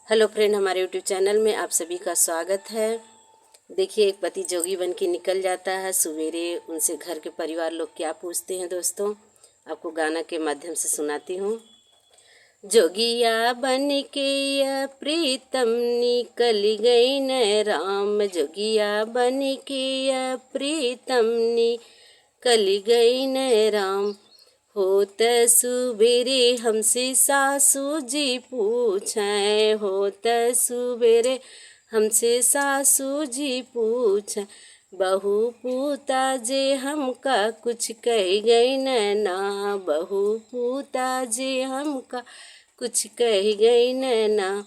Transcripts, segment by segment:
Hello friend, हमारे YouTube channel में आप सभी का स्वागत है। देखिए, एक पति जोगी बन के निकल जाता है सवेरे। उनसे घर के परिवार लोग क्या पूछते हैं दोस्तों, आपको गाना के माध्यम से सुनाती हूँ। जोगिया बन के या प्रीतम निकल गई न राम, जोगिया बन के या प्रीतम निकल गई न राम। होत सुबेरे हमसे सासू जी पूछें, होत सुबेरे हमसे सासू जी पूछें, बहू पूता जे हमका कुछ कह गई ना, बहू पूता जे हमका कुछ कह गई ना,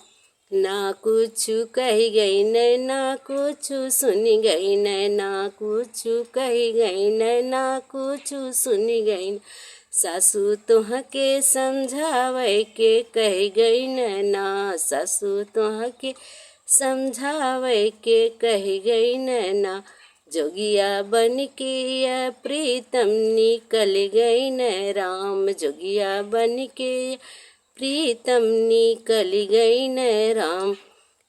ना कुछ कह गई ना कुछ सुन गई ना कुछ कह गई ना कुछ सुन गई। सासू तुहके समझावे के कह गई ना, सासू तुहके समझावे के कह गई ना। जोगिया बन के या प्रीतम निकल गई न राम, जोगिया बन के प्रीतम निकल गई न राम।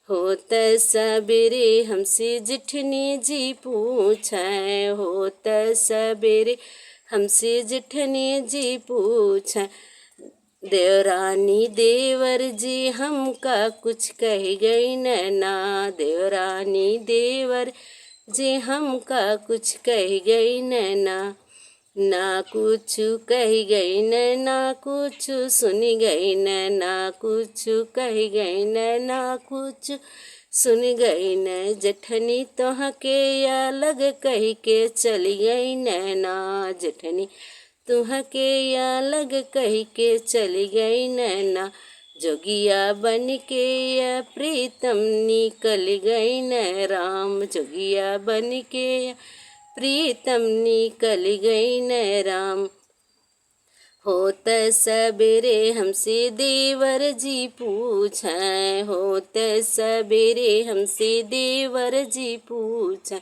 होत सबेरे हमसे जिठनी जी पूछें, होत सबेरे हमसे जिठनी जी पूछें, देवरानी देवर जी हमका कुछ कह गई ना, देवरानी देवर जी हमका कुछ कह गई ना, ना कुछ कह गई ना कुछ सुन गई ना कुछ कह गई ना कुछ सुन गई न। जेठनी तुहके या लग कह के चली गई ना, जेठनी तुहके या लग कह के चली गई ना। जोगिया बन के या प्रीतम निकल गई न राम, जोगिया बन के या प्रीतम निकल गई न राम। होत सबेरे हमसे देवर जी पूछें, होत सबेरे हमसे देवर जी पूछें,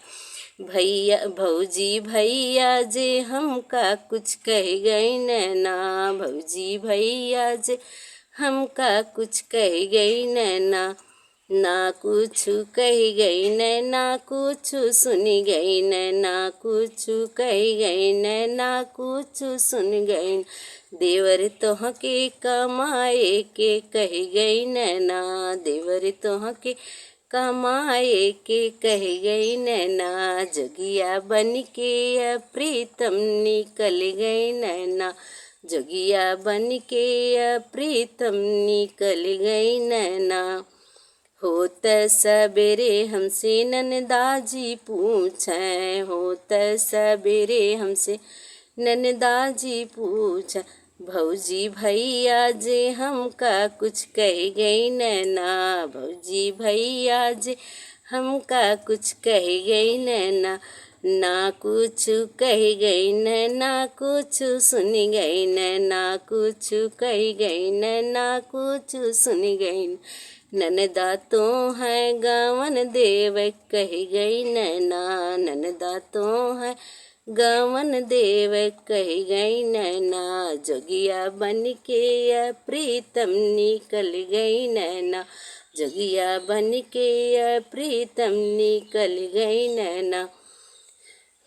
भैया भौजी भैया जे हमका कुछ कह गई ना, भौजी भैया जे हमका कुछ कह गई ना, ना कुछ कह गई ना कुछ सुन गई ना कुछ कह गई ना कुछ सुन गई। देवर तुहके कमाए के कह गई ना, देवर तुहके कमाए के कह गई ना। जोगिया बन के या प्रीतम निकल गई ना, जोगिया बन के या प्रीतम निकल गई ना। होत सबेरे हमसे ननदाजी पूछें, होत सबेरे हमसे ननदाजी पूछें, भौजी भैया जे हमका कुछ कह गई ना, भौजी भैया जे हमका कुछ कह गई ना, ना कुछ कह गई ना कुछ सुन गई ना कुछ कह गई ना कुछ सुन गई। ननदा तो है गवन देव कह गई ना, ननदा तो है गवन देव कह गई ना। जोगिया बन के या प्रीतम निकल गई ना, जोगिया बन के या प्रीतम निकल गई ना।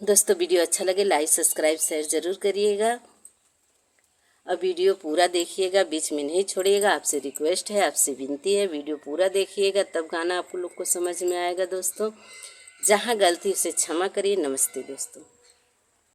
दोस्तों, वीडियो अच्छा लगे लाइक सब्सक्राइब शेयर ज़रूर करिएगा और वीडियो पूरा देखिएगा, बीच में नहीं छोड़िएगा। आपसे रिक्वेस्ट है, आपसे विनती है, वीडियो पूरा देखिएगा तब गाना आप लोग को समझ में आएगा। दोस्तों, जहाँ गलती उसे क्षमा करिए। नमस्ते दोस्तों।